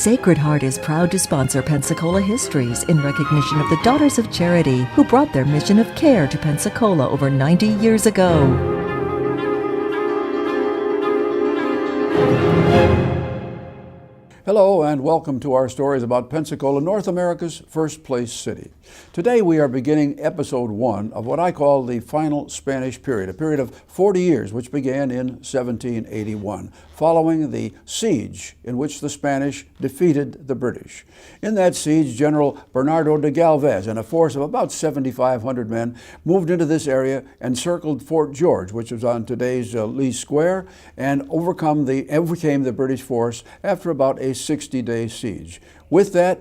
Sacred Heart is proud to sponsor Pensacola Histories in recognition of the Daughters of Charity who brought their mission of care to Pensacola over 90 years ago. Hello and welcome to our stories about Pensacola, North America's first place city. Today we are beginning episode 1 of what I call the final Spanish period, a period of 40 years which began in 1781, following the siege in which the Spanish defeated the British. In that siege, General Bernardo de Galvez and a force of about 7,500 men moved into this area and circled Fort George, which was on today's Lee Square, and overcame the British force after about a 60-day siege. With that,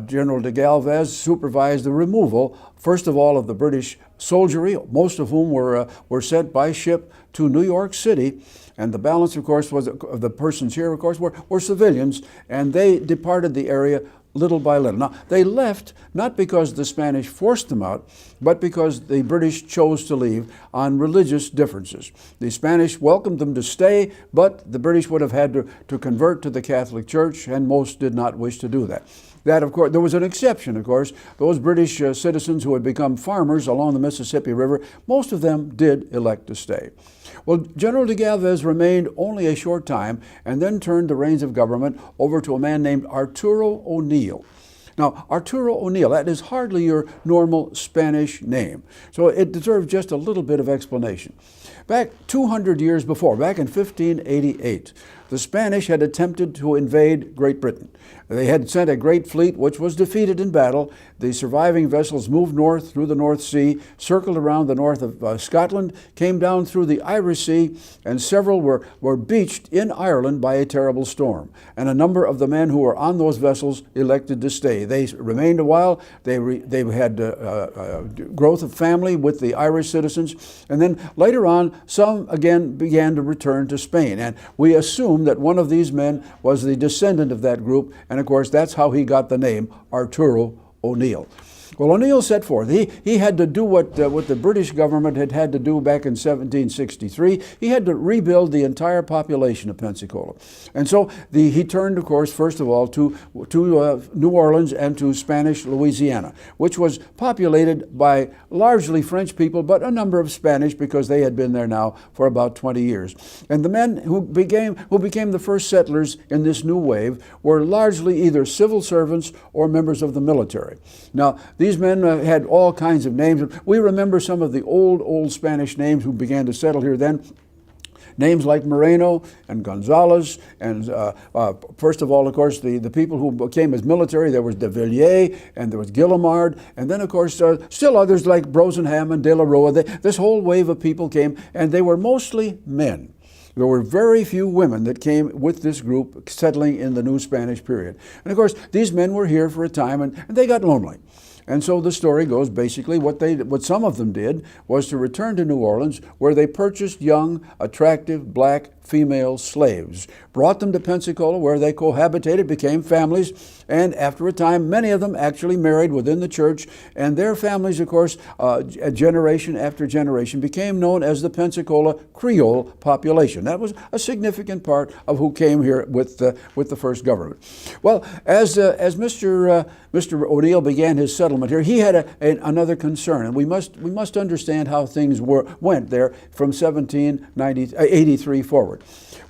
General de Galvez supervised the removal, first of all, of the British soldiery, most of whom were sent by ship to New York City, and the balance, of course, of the persons here, of course, were civilians, and they departed the area little by little. Now, they left not because the Spanish forced them out, but because the British chose to leave on religious differences. The Spanish welcomed them to stay, but the British would have had to convert to the Catholic Church, and most did not wish to do that. That, of course, there was an exception, of course. Those British citizens who had become farmers along the Mississippi River, most of them did elect to stay. Well, General de Galvez remained only a short time and then turned the reins of government over to a man named Arturo O'Neill. Now, Arturo O'Neill, that is hardly your normal Spanish name, so it deserves just a little bit of explanation. Back 200 years before, back in 1588, the Spanish had attempted to invade Great Britain. They had sent a great fleet which was defeated in battle. The surviving vessels moved north through the North Sea, circled around the north of Scotland, came down through the Irish Sea, and several were beached in Ireland by a terrible storm. And a number of the men who were on those vessels elected to stay. They remained a while. They had growth of family with the Irish citizens. And then later on, some again began to return to Spain. And we assume that one of these men was the descendant of that group, and of course that's how he got the name Arturo O'Neill. Well, O'Neill set forth. He had to do what the British government had to do back in 1763. He had to rebuild the entire population of Pensacola. And so he turned, of course, first of all, to New Orleans and to Spanish Louisiana, which was populated by largely French people, but a number of Spanish because they had been there now for about 20 years. And the men who became the first settlers in this new wave were largely either civil servants or members of the military. Now, these men had all kinds of names. We remember some of the old Spanish names who began to settle here then. Names like Moreno and Gonzalez, and first of all, of course, the people who came as military, there was de Villiers, and there was Guillemard, and then, of course, still others like Brosenham and De La Rua. This whole wave of people came, and they were mostly men. There were very few women that came with this group settling in the new Spanish period. And of course, these men were here for a time, and they got lonely. And so the story goes basically what some of them did was to return to New Orleans, where they purchased young, attractive, black female slaves, brought them to Pensacola, where they cohabitated, became families, and after a time, many of them actually married within the church, and their families, of course, generation after generation, became known as the Pensacola Creole population. That was a significant part of who came here with the first government. Well, as Mr. O'Neill began his settlement here, he had another concern, and we must understand how things went there from 1783 forward.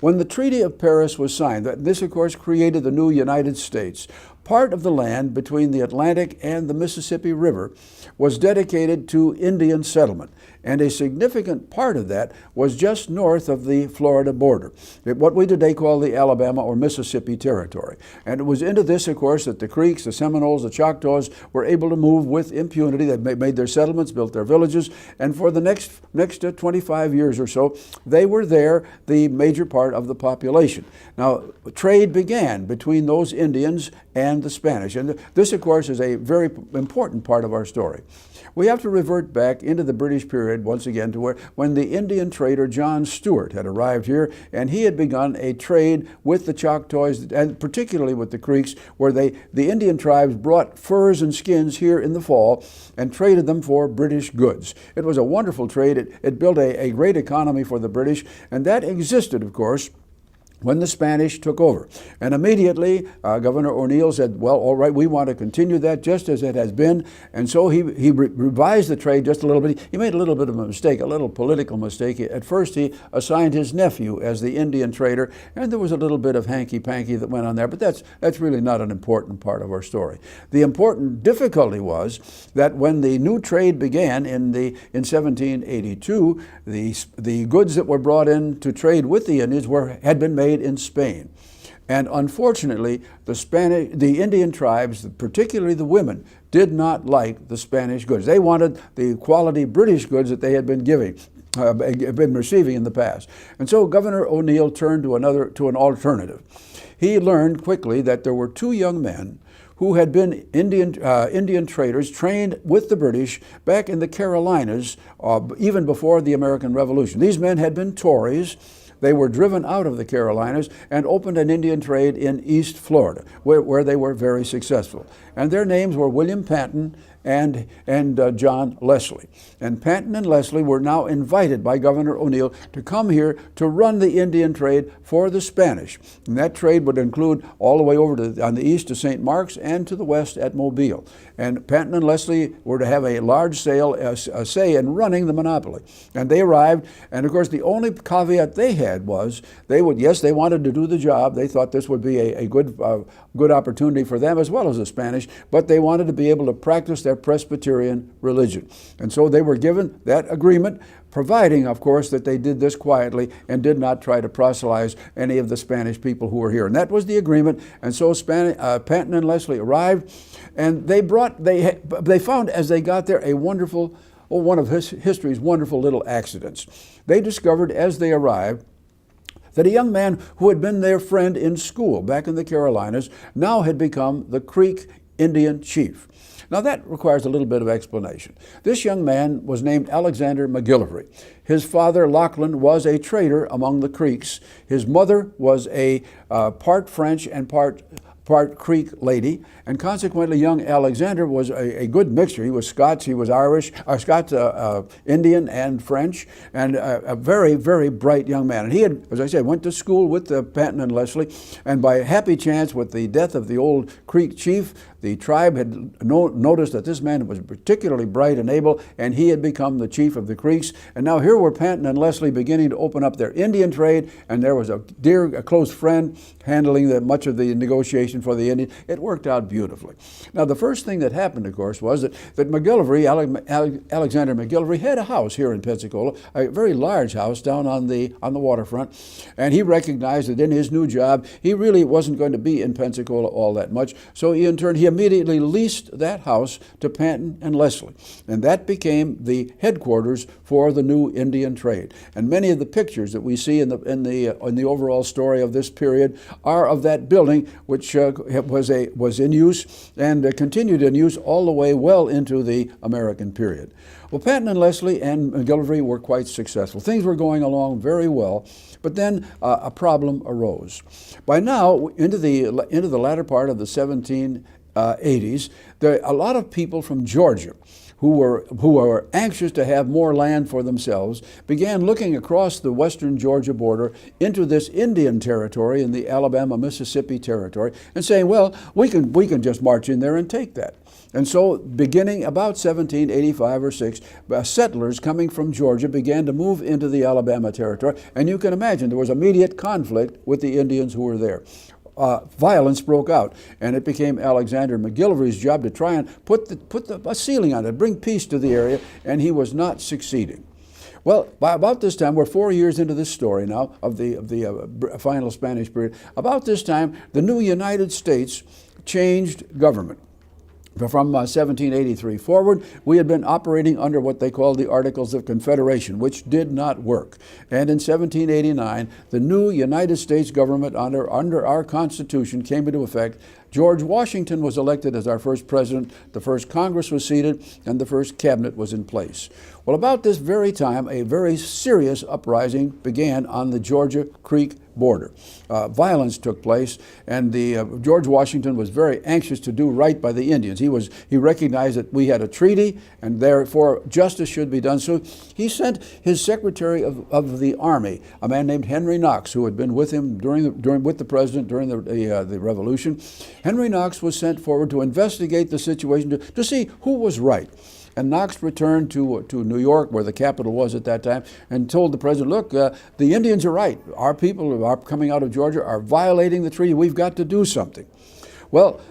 When the Treaty of Paris was signed, this of course created the new United States. Part of the land between the Atlantic and the Mississippi River was dedicated to Indian settlement, and a significant part of that was just north of the Florida border, what we today call the Alabama or Mississippi Territory. And it was into this, of course, that the Creeks, the Seminoles, the Choctaws were able to move with impunity. They made their settlements, built their villages, and for the next 25 years or so, they were there, the major part of the population. Now, trade began between those Indians and the Spanish, and this, of course, is a very important part of our story. We have to revert back into the British period once again to when the Indian trader John Stuart had arrived here, and he had begun a trade with the Choctaws and particularly with the Creeks, where the Indian tribes brought furs and skins here in the fall and traded them for British goods. It was a wonderful trade. It built a great economy for the British, and that existed, of course, when the Spanish took over. And immediately, Governor O'Neill said, well, all right, we want to continue that just as it has been. And so he revised the trade just a little bit. He made a little bit of a mistake, a little political mistake. At first, he assigned his nephew as the Indian trader, and there was a little bit of hanky-panky that went on there, but that's really not an important part of our story. The important difficulty was that when the new trade began in 1782, the goods that were brought in to trade with the Indians had been made in Spain. And unfortunately, the Indian tribes, particularly the women, did not like the Spanish goods. They wanted the quality British goods that they had been receiving in the past. And so Governor O'Neill turned to an alternative. He learned quickly that there were two young men who had been Indian traders trained with the British back in the Carolinas, even before the American Revolution. These men had been Tories. They were driven out of the Carolinas and opened an Indian trade in East Florida, where they were very successful. And their names were William Panton and John Leslie. And Panton and Leslie were now invited by Governor O'Neill to come here to run the Indian trade for the Spanish. And that trade would include all the way over on the east to St. Mark's and to the west at Mobile. And Panton and Leslie were to have a large say in running the monopoly. And they arrived, and of course the only caveat they had was they wanted to do the job. They thought this would be a good opportunity for them as well as the Spanish, but they wanted to be able to practice their Presbyterian religion. And so they were given that agreement, providing, of course, that they did this quietly and did not try to proselytize any of the Spanish people who were here. And that was the agreement. And so Panton and Leslie arrived, and they found as they got there one of history's wonderful little accidents. They discovered as they arrived that a young man who had been their friend in school back in the Carolinas now had become the Creek Indian chief. Now that requires a little bit of explanation. This young man was named Alexander McGillivray. His father, Lachlan, was a trader among the Creeks. His mother was a part French and part Creek lady, and consequently young Alexander was a good mixture. He was Scots, he was Irish, Scots, Indian and French, and a very, very bright young man. And he had, as I said, went to school with Panton and Leslie, and by happy chance with the death of the old Creek chief, the tribe had noticed that this man was particularly bright and able, and he had become the chief of the Creeks. And now here were Panton and Leslie beginning to open up their Indian trade, and there was a close friend handling much of the negotiation for the Indian. It worked out beautifully. Now the first thing that happened, of course, was that McGillivray, Alexander McGillivray, had a house here in Pensacola, a very large house down on the waterfront, and he recognized that in his new job he really wasn't going to be in Pensacola all that much, so he immediately leased that house to Panton and Leslie, and that became the headquarters for the new Indian trade. And many of the pictures that we see in the overall story of this period are of that building, which was in use and continued in use all the way well into the American period. Well, Panton and Leslie and McGillivray were quite successful. Things were going along very well, but then a problem arose. By now, into the latter part of the 1780s, a lot of people from Georgia who were anxious to have more land for themselves began looking across the western Georgia border into this Indian territory in the Alabama-Mississippi territory and saying, well, we can just march in there and take that. And so beginning about 1785 or 6, settlers coming from Georgia began to move into the Alabama territory, and you can imagine there was immediate conflict with the Indians who were there. Violence broke out, and it became Alexander McGillivray's job to try and put a ceiling on it, bring peace to the area, and he was not succeeding. Well, by about this time, we're 4 years into this story now of the final Spanish period. About this time, the new United States changed government. From 1783 forward, we had been operating under what they called the Articles of Confederation, which did not work. And in 1789, the new United States government under our Constitution came into effect, George Washington was elected as our first president, the first Congress was seated, and the first cabinet was in place. Well, about this very time, a very serious uprising began on the Georgia Creek border. Violence took place, and George Washington was very anxious to do right by the Indians. He recognized that we had a treaty, and therefore justice should be done. So he sent his Secretary of the Army, a man named Henry Knox, who had been with him with the president during the Revolution. Henry Knox was sent forward to investigate the situation to see who was right. And Knox returned to New York, where the capital was at that time, and told the president, look, the Indians are right. Our people who are coming out of Georgia are violating the treaty. We've got to do something. Well,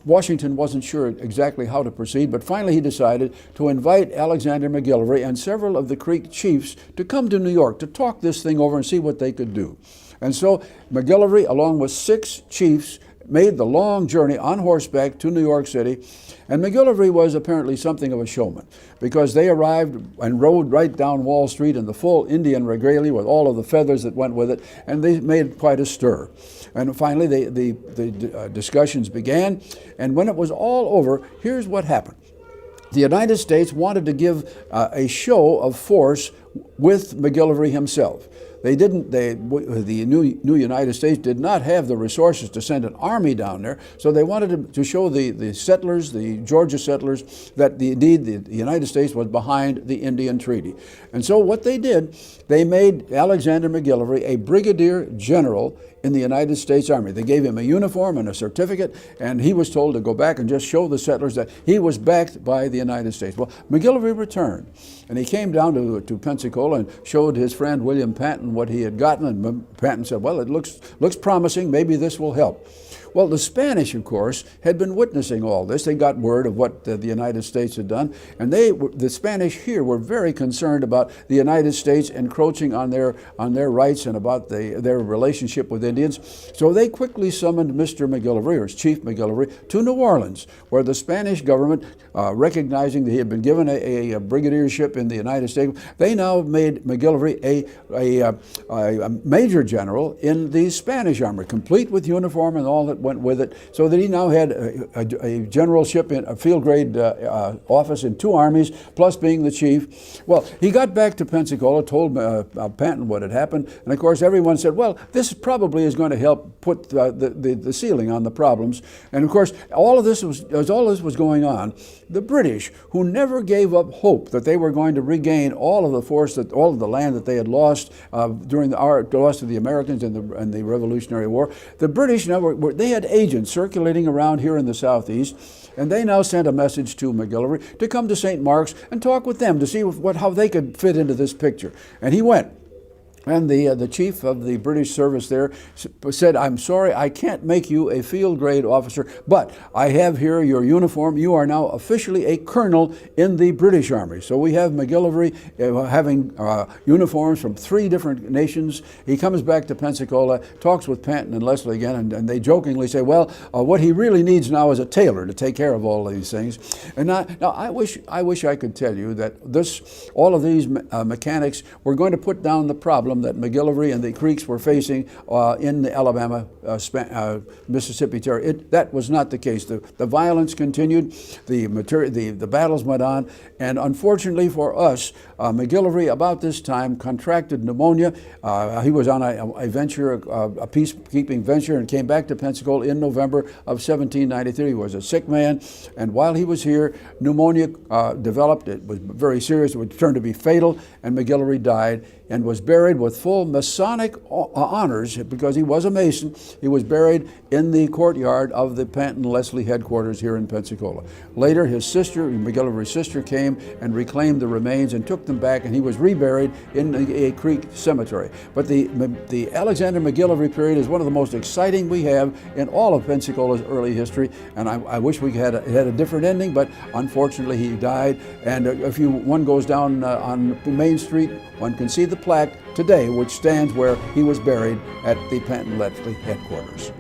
Washington wasn't sure exactly how to proceed, but finally he decided to invite Alexander McGillivray and several of the Creek chiefs to come to New York to talk this thing over and see what they could do. And so McGillivray, along with 6 chiefs, made the long journey on horseback to New York City. And McGillivray was apparently something of a showman, because they arrived and rode right down Wall Street in the full Indian regalia with all of the feathers that went with it, and they made quite a stir. And finally the discussions began, and when it was all over, here's what happened. The United States wanted to give a show of force with McGillivray himself. The new United States did not have the resources to send an army down there, so they wanted to show the settlers, the Georgia settlers, that indeed the United States was behind the Indian Treaty. And so what they did, they made Alexander McGillivray a brigadier general in the United States Army. They gave him a uniform and a certificate, and he was told to go back and just show the settlers that he was backed by the United States. Well, McGillivray returned, and he came down to Pensacola and showed his friend William Panton what he had gotten, and Panton said, well, it looks promising, maybe this will help. Well, the Spanish, of course, had been witnessing all this. They got word of what the United States had done, and the Spanish here were very concerned about the United States encroaching on their rights and about their relationship with Indians. So they quickly summoned Mr. McGillivray, or Chief McGillivray, to New Orleans, where the Spanish government, recognizing that he had been given a brigadiership in the United States, they now made McGillivray a major general in the Spanish army, complete with uniform and all that went with it, so that he now had a generalship in a field grade office in 2 armies, plus being the chief. Well, he got back to Pensacola, told Panton what had happened, and of course everyone said, well, this probably is going to help put the ceiling on the problems. And of course, as all this was going on, the British, who never gave up hope that they were going to regain all of the land that they had lost during the loss of the Americans in the Revolutionary War, the British now they had agents circulating around here in the Southeast, and they now sent a message to McGillivray to come to St. Mark's and talk with them to see how they could fit into this picture. And he went. And the chief of the British service there said, I'm sorry, I can't make you a field grade officer, but I have here your uniform. You are now officially a colonel in the British Army. So we have McGillivray having uniforms from 3 different nations. He comes back to Pensacola, talks with Panton and Leslie again, and they jokingly say, well, what he really needs now is a tailor to take care of all these things. And now I wish I could tell you that all of these mechanics were going to put down the problem that McGillivray and the Creeks were facing in the Alabama, Mississippi territory. That was not the case. The violence continued, the battles went on, and unfortunately for us, McGillivray about this time contracted pneumonia. He was on a venture, a peacekeeping venture, and came back to Pensacola in November of 1793. He was a sick man, and while he was here, pneumonia developed. It was very serious. It would turn to be fatal, and McGillivray died and was buried with full Masonic honors, because he was a Mason. He was buried in the courtyard of the Panton Leslie headquarters here in Pensacola. Later, his sister, McGillivray's sister, came and reclaimed the remains and took them back, and he was reburied in a Creek cemetery. But the Alexander McGillivray period is one of the most exciting we have in all of Pensacola's early history, and I wish we had a different ending, but unfortunately he died. And if one goes down on Main Street, one can see the plaque today, which stands where he was buried at the Panton Leslie headquarters.